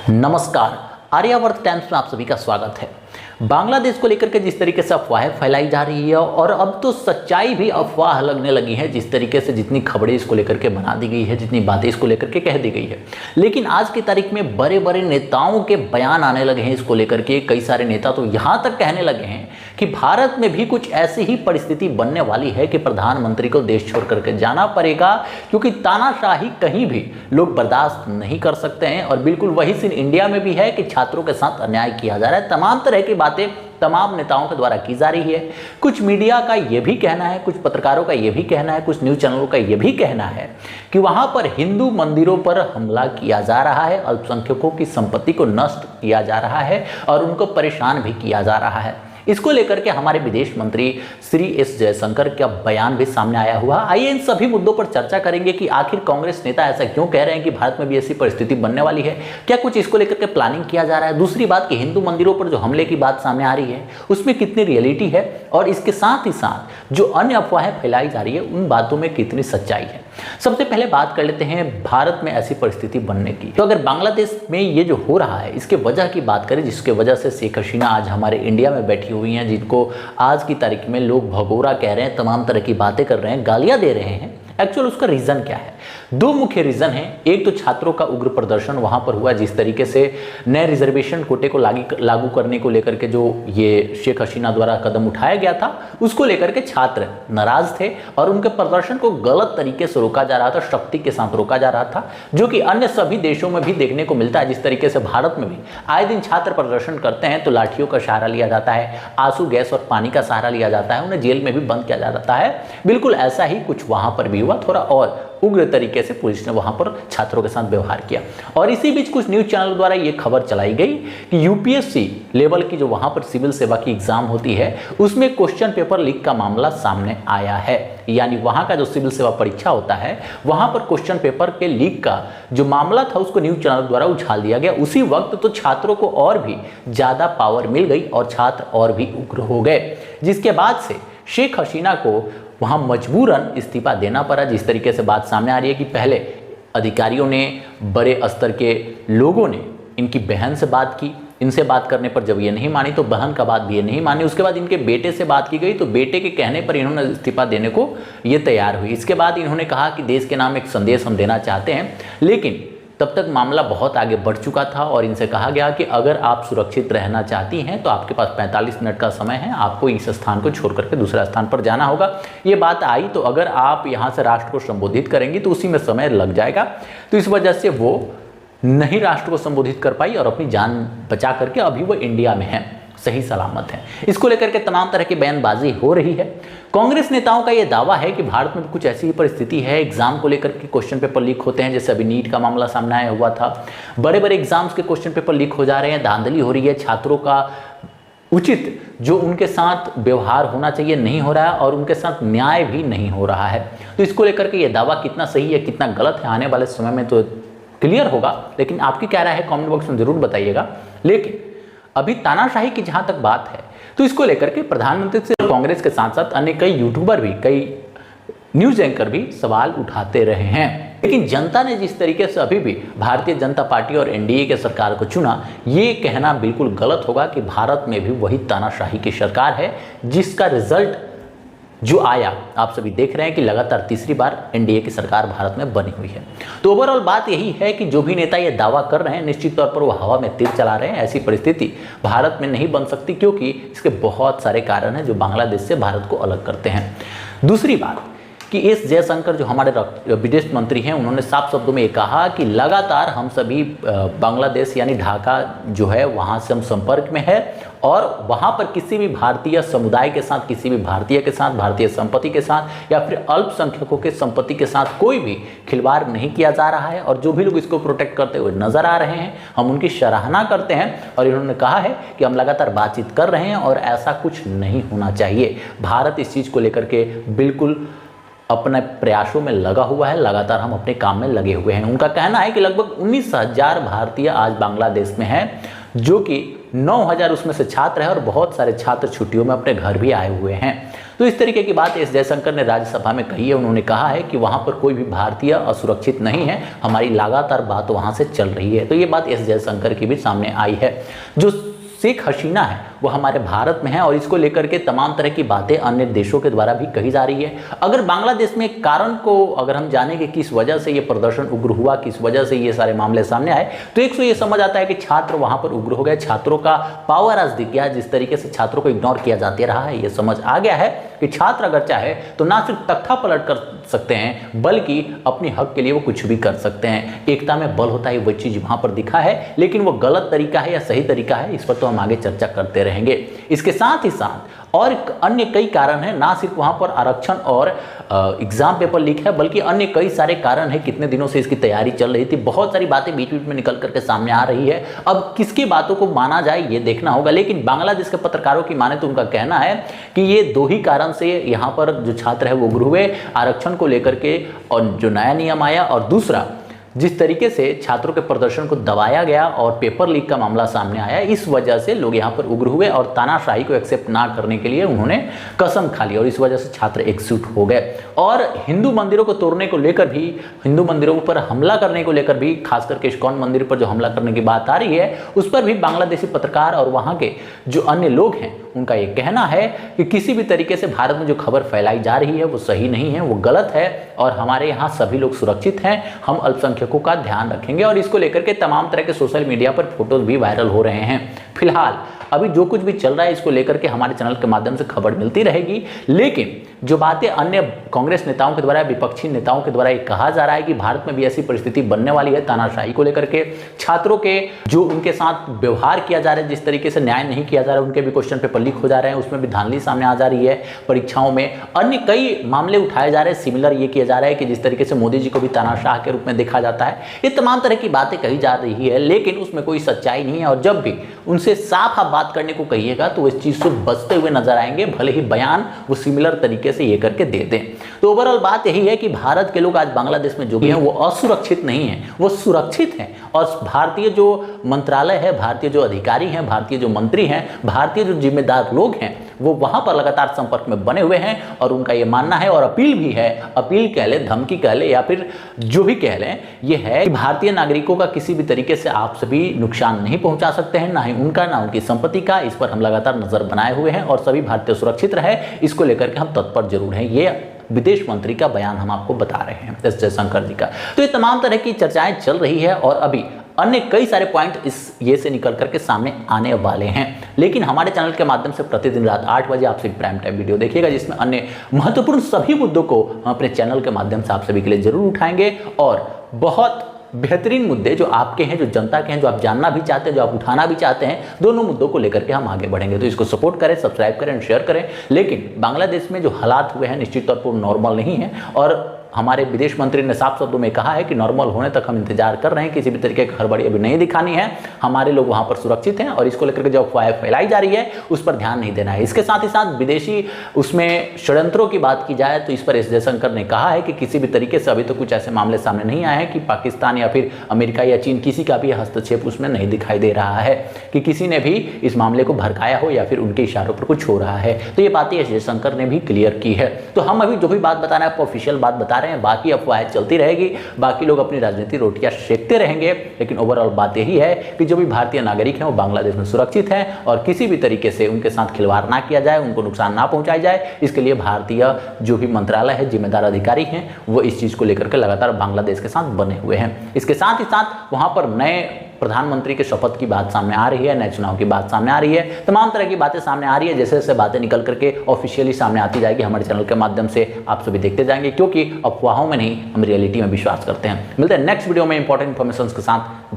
नमस्कार, आर्यावर्त टाइम्स में आप सभी का स्वागत है। बांग्लादेश को लेकर के जिस तरीके से अफवाहें फैलाई जा रही है और अब तो सच्चाई भी अफवाह लगने लगी है, जिस तरीके से जितनी खबरें इसको लेकर के बना दी गई है, जितनी बातें इसको लेकर के कह दी गई है। लेकिन आज की तारीख में बड़े बड़े नेताओं के बयान आने लगे हैं इसको लेकर के। कई सारे नेता तो यहाँ तक कहने लगे हैं कि भारत में भी कुछ ऐसी ही परिस्थिति बनने वाली है कि प्रधानमंत्री को देश छोड़ करके जाना पड़ेगा, क्योंकि तानाशाही कहीं भी लोग बर्दाश्त नहीं कर सकते हैं। और बिल्कुल वही सीन इंडिया में भी है कि छात्रों के साथ अन्याय किया जा रहा है। तमाम तरह की बातें तमाम नेताओं के द्वारा की जा रही है। कुछ मीडिया का यह भी कहना है, कुछ पत्रकारों का यह भी कहना है, कुछ न्यूज चैनलों का यह भी कहना है कि वहां पर हिंदू मंदिरों पर हमला किया जा रहा है, अल्पसंख्यकों की संपत्ति को नष्ट किया जा रहा है और उनको परेशान भी किया जा रहा है। इसको लेकर के हमारे विदेश मंत्री श्री एस जयशंकर का बयान भी सामने आया हुआ। आइए इन सभी मुद्दों पर चर्चा करेंगे कि आखिर कांग्रेस नेता ऐसा क्यों कह रहे हैं कि भारत में भी ऐसी परिस्थिति बनने वाली है। क्या कुछ इसको लेकर के प्लानिंग किया जा रहा है? दूसरी बात कि हिंदू मंदिरों पर जो हमले की बात सामने आ रही है उसमें कितनी रियलिटी है और इसके साथ ही साथ जो अन्य अफवाहें फैलाई जा रही है उन बातों में कितनी सच्चाई है। सबसे पहले बात कर लेते हैं भारत में ऐसी परिस्थिति बनने की। तो अगर बांग्लादेश में ये जो हो रहा है इसके वजह की बात करें, जिसके वजह से शेख हसीना आज हमारे इंडिया में बैठी हुई हैं, जिनको आज की तारीख में लोग भगोड़ा कह रहे हैं, तमाम तरह की बातें कर रहे हैं, गालियां दे रहे हैं, एक्चुअल उसका रीजन क्या है? दो मुख्य रीजन हैं। एक तो छात्रों का उग्र प्रदर्शन वहां पर हुआ, जिस तरीके से नए रिजर्वेशन कोटे को लागू करने को लेकर के जो ये शेख हसीना द्वारा कदम उठाया गया था उसको लेकर के छात्र नाराज थे और उनके प्रदर्शन को गलत तरीके से रोका जा रहा था, शक्ति के साथ रोका जा रहा था, जो कि अन्य सभी देशों में भी देखने को मिलता है। जिस तरीके से भारत में भी आए दिन छात्र प्रदर्शन करते हैं तो लाठियों का सहारा लिया जाता है, आंसू गैस और पानी का सहारा लिया जाता है, उन्हें जेल में भी बंद किया जाता है। बिल्कुल ऐसा ही कुछ वहां पर भी हुआ, थोड़ा और उग्र तरीके से पुलिस ने वहां पर छात्रों के साथ व्यवहार किया। और इसी बीच कुछ न्यूज चैनल द्वारा यह खबर चलाई गई कि यूपीएससी लेवल की जो वहां पर सिविल सेवा की एग्जाम होती है उसमें क्वेश्चन पेपर लीक का मामला सामने आया है। यानी वहां का जो सिविल सेवा परीक्षा होता है वहां पर क्वेश्चन पेपर के लीक का जो मामला था उसको न्यूज चैनल द्वारा उछाल दिया गया। उसी वक्त तो छात्रों को और भी ज्यादा पावर मिल गई और छात्र और भी उग्र हो गए, जिसके बाद से शेख हसीना को वहां मजबूरन इस्तीफा देना पड़ा। जिस तरीके से बात सामने आ रही है कि पहले अधिकारियों ने, बड़े स्तर के लोगों ने इनकी बहन से बात की, इनसे बात करने पर जब ये नहीं मानी तो बहन का बात भी ये नहीं मानी। उसके बाद इनके बेटे से बात की गई तो बेटे के कहने पर इन्होंने इस्तीफा देने को ये तैयार हुई। इसके बाद इन्होंने कहा कि देश के नाम एक संदेश हम देना चाहते हैं, लेकिन तब तक मामला बहुत आगे बढ़ चुका था और इनसे कहा गया कि अगर आप सुरक्षित रहना चाहती हैं तो आपके पास 45 मिनट का समय है, आपको इस स्थान को छोड़ करके दूसरा स्थान पर जाना होगा। ये बात आई तो अगर आप यहाँ से राष्ट्र को संबोधित करेंगी तो उसी में समय लग जाएगा। तो इस वजह से वो नहीं राष्ट्र को संबोधित कर पाई और अपनी जान बचा करके अभी वो इंडिया में है, सही सलामत है। इसको लेकर के तमाम तरह की बयानबाजी हो रही है। कांग्रेस नेताओं का यह दावा है कि भारत में कुछ ऐसी ही परिस्थिति है, एग्जाम को लेकर के क्वेश्चन पेपर लीक होते हैं, जैसे अभी नीट का मामला सामने आया हुआ था। बड़े बड़े एग्जाम्स के क्वेश्चन पेपर लीक हो जा रहे हैं, धांधली हो रही है, छात्रों का उचित जो उनके साथ व्यवहार होना चाहिए नहीं हो रहा है और उनके साथ न्याय भी नहीं हो रहा है। तो इसको लेकर के यह दावा कितना सही है कितना गलत है आने वाले समय में तो क्लियर होगा, लेकिन आपकी क्या राय है कमेंट बॉक्स में जरूर बताइएगा। लेकिन अभी तानाशाही की जहां तक बात है तो इसको लेकर के प्रधानमंत्री से कांग्रेस के साथ साथ अन्य कई यूट्यूबर भी, कई न्यूज एंकर भी सवाल उठाते रहे हैं। लेकिन जनता ने जिस तरीके से अभी भी भारतीय जनता पार्टी और एनडीए के सरकार को चुना, ये कहना बिल्कुल गलत होगा कि भारत में भी वही तानाशाही की सरकार है, जिसका रिजल्ट जो आया आप सभी देख रहे हैं कि लगातार तीसरी बार एनडीए की सरकार भारत में बनी हुई है। तो ओवरऑल बात यही है कि जो भी नेता ये दावा कर रहे हैं निश्चित तौर पर वो हवा में तीर चला रहे हैं। ऐसी परिस्थिति भारत में नहीं बन सकती, क्योंकि इसके बहुत सारे कारण हैं जो बांग्लादेश से भारत को अलग करते हैं। दूसरी बात कि एस जयशंकर जो हमारे विदेश मंत्री हैं, उन्होंने साफ शब्दों में ये कहा कि लगातार हम सभी बांग्लादेश यानी ढाका जो है वहाँ से हम संपर्क में है और वहाँ पर किसी भी भारतीय समुदाय के साथ, किसी भी भारतीय के साथ, भारतीय संपत्ति के साथ या फिर अल्पसंख्यकों के संपत्ति के साथ कोई भी खिलवाड़ नहीं किया जा रहा है। और जो भी लोग इसको प्रोटेक्ट करते हुए नजर आ रहे हैं हम उनकी सराहना करते हैं। और इन्होंने कहा है कि हम लगातार बातचीत कर रहे हैं और ऐसा कुछ नहीं होना चाहिए। भारत इस चीज़ को लेकर के बिल्कुल अपने प्रयासों में लगा हुआ है, लगातार हम अपने काम में लगे हुए हैं। उनका कहना है कि लगभग 19,000 भारतीय आज बांग्लादेश में हैं, जो कि 9,000 उसमें से छात्र हैं और बहुत सारे छात्र छुट्टियों में अपने घर भी आए हुए हैं। तो इस तरीके की बात एस जयशंकर ने राज्यसभा में कही है। उन्होंने कहा है कि वहां पर कोई भी भारतीय असुरक्षित नहीं है, हमारी लगातार बात वहां से चल रही है। तो ये बात एस जयशंकर की भी सामने आई है। जो शेख हसीना है वो हमारे भारत में है और इसको लेकर के तमाम तरह की बातें अन्य देशों के द्वारा भी कही जा रही है। अगर बांग्लादेश में कारण को अगर हम जाने कि किस वजह से ये प्रदर्शन उग्र हुआ, किस वजह से ये सारे मामले सामने आए, तो एक तो ये समझ आता है कि छात्र वहां पर उग्र हो गए, छात्रों का पावर आज दिख गया। जिस तरीके से छात्रों को इग्नोर किया जाते रहा है, ये समझ आ गया है कि छात्र अगर चाहे तो ना सिर्फ तख्ता पलट कर सकते हैं बल्कि अपने हक के लिए वो कुछ भी कर सकते हैं। एकता में बल होता है, वो चीज वहां पर दिखा है, लेकिन वो गलत तरीका है या सही तरीका है, इस पर तो हम आगे चर्चा करते रहेंगे। इसके साथ ही साथ और अन्य कई कारण हैं, ना सिर्फ वहां पर आरक्षण और एग्जाम पेपर लीक है बल्कि अन्य कई सारे कारण हैं। कितने दिनों से इसकी तैयारी चल रही थी, बहुत सारी बातें बीच बीच में निकल करके सामने आ रही है। अब किसकी बातों को माना जाए ये देखना होगा, लेकिन बांग्लादेश के पत्रकारों की माने तो उनका कहना है कि ये दो ही कारण से यहाँ पर जो छात्र है वो उग्र हुए, आरक्षण को लेकर के और जो नया नियम आया, और दूसरा जिस तरीके से छात्रों के प्रदर्शन को दबाया गया और पेपर लीक का मामला सामने आया, इस वजह से लोग यहाँ पर उग्र हुए और तानाशाही को एक्सेप्ट ना करने के लिए उन्होंने कसम खा ली और इस वजह से छात्र एकजुट हो गए। और हिंदू मंदिरों को तोड़ने को लेकर भी, हिंदू मंदिरों पर हमला करने को लेकर भी, खास करके इस्कॉन मंदिर पर जो हमला करने की बात आ रही है उस पर भी बांग्लादेशी पत्रकार और वहाँ के जो अन्य लोग हैं उनका ये कहना है कि किसी भी तरीके से भारत में जो खबर फैलाई जा रही है वो सही नहीं है, वो गलत है और हमारे यहाँ सभी लोग सुरक्षित हैं, हम अल्पसंख्यकों का ध्यान रखेंगे। और इसको लेकर के तमाम तरह के सोशल मीडिया पर फोटोज भी वायरल हो रहे हैं। फिलहाल अभी जो कुछ भी चल रहा है इसको लेकर के हमारे चैनल के माध्यम से खबर मिलती रहेगी, लेकिन जो बातें अन्य कांग्रेस नेताओं के द्वारा, विपक्षी नेताओं के द्वारा ये कहा जा रहा है कि भारत में भी ऐसी परिस्थिति बनने वाली है, तानाशाही को लेकर के, छात्रों के जो उनके साथ व्यवहार किया जा रहा है, जिस तरीके से न्याय नहीं किया जा रहा है, उनके भी क्वेश्चन पेपर लीक हो जा रहे हैं, उसमें भी धांधली सामने आ जा रही है। परीक्षाओं में अन्य कई मामले उठाए जा रहे हैं, सिमिलर ये किया जा रहा है कि जिस तरीके से मोदी जी को भी तानाशाह के रूप में देखा जाता है। ये तमाम तरह की बातें कही जा रही है, लेकिन उसमें कोई सच्चाई नहीं है और जब भी उनसे साफ आप बात करने को कहिएगा तो वो इस चीज से बचते हुए नजर आएंगे, भले ही बयान वो सिमिलर तरीके से ये करके दे दें। तो ओवरऑल बात यही है कि भारत के लोग आज बांग्लादेश में जो भी हैं वो असुरक्षित नहीं हैं, वो सुरक्षित हैं। और भारतीय जो मंत्रालय है, भारतीय जो अधिकारी हैं, भारतीय जो मंत्री हैं, भारतीय जो जिम्मेदार लोग हैं वो वहां पर लगातार संपर्क में बने हुए हैं और उनका ये मानना है और अपील भी है, अपील कह ले, धमकी कह ले या फिर जो भी कह लें, ये है कि भारतीय नागरिकों का किसी भी तरीके से आप सभी नुकसान नहीं पहुंचा सकते हैं, ना ही उनका ना उनकी संपत्ति का। इस पर हम लगातार नजर बनाए हुए हैं और सभी भारतीय सुरक्षित रहे, इसको लेकर के हम तत्पर जरूर हैं। ये विदेश मंत्री का बयान हम आपको बता रहे हैं, एस जयशंकर जी का। तो ये तमाम तरह की चर्चाएं चल रही है और अभी अन्य कई सारे पॉइंट इस ये से निकल करके सामने आने वाले हैं, लेकिन हमारे चैनल के माध्यम से प्रतिदिन रात 8 बजे आपसे प्राइम टाइम वीडियो देखिएगा जिसमें अन्य महत्वपूर्ण सभी मुद्दों को हम अपने चैनल के माध्यम से आप सभी के लिए जरूर उठाएंगे और बहुत बेहतरीन मुद्दे जो आपके हैं, जो जनता के हैं, जो आप जानना भी चाहते हैं, जो आप उठाना भी चाहते हैं, दोनों मुद्दों को लेकर के हम आगे बढ़ेंगे। तो इसको सपोर्ट करें, सब्सक्राइब करें, शेयर करें। लेकिन बांग्लादेश में जो हालात हुए हैं निश्चित तौर पर नॉर्मल नहीं है और हमारे विदेश मंत्री ने साफ शब्दों में कहा है कि नॉर्मल होने तक हम इंतजार कर रहे हैं, किसी भी तरीके की हड़बड़ी अभी नहीं दिखानी है, हमारे लोग वहां पर सुरक्षित हैं और इसको लेकर के जो अफवाहें फैलाई जा रही है उस पर ध्यान नहीं देना है। इसके साथ ही साथ विदेशी उसमें षड्यंत्रों की बात की जाए तो इस पर एस जयशंकर ने कहा है कि किसी भी तरीके से अभी तो कुछ ऐसे मामले सामने नहीं आए हैं कि पाकिस्तान या फिर अमेरिका या चीन किसी का भी हस्तक्षेप उसमें नहीं दिखाई दे रहा है कि किसी ने भी इस मामले को भड़काया हो या फिर उनके इशारों पर कुछ हो रहा है। तो ये बातें एस जयशंकर ने भी क्लियर की है। तो हम अभी जो भी बात बता रहे हैं आपको ऑफिशियल बात बता रहे हैं, बाकी अफवाहें चलती रहेगी, बाकी लोग अपनी राजनीति रोटियां सेकते रहेंगे, लेकिन ओवरऑल बात यही है कि जो भी भारतीय नागरिक हैं वो बांग्लादेश में सुरक्षित हैं और किसी भी तरीके से उनके साथ खिलवाड़ ना किया जाए, उनको नुकसान ना पहुंचाया जाए, इसके लिए भारतीय जो भी मंत्रालय है, जिम्मेदार अधिकारी हैं, वो इस चीज को लेकर के लगातार बांग्लादेश के साथ बने हुए हैं। इसके साथ ही साथ वहां पर नए प्रधानमंत्री के शपथ की बात सामने आ रही है, नए चुनाव की बात सामने आ रही है, तमाम तरह की बातें सामने आ रही है। जैसे जैसे बातें निकल करके ऑफिशियली सामने आती जाएगी हमारे चैनल के माध्यम से आप सभी देखते जाएंगे, क्योंकि अफवाहों में नहीं, हम रियलिटी में विश्वास करते हैं। मिलते हैं नेक्स्ट वीडियो में इंपॉर्टेंट इन्फॉर्मेशन के साथ।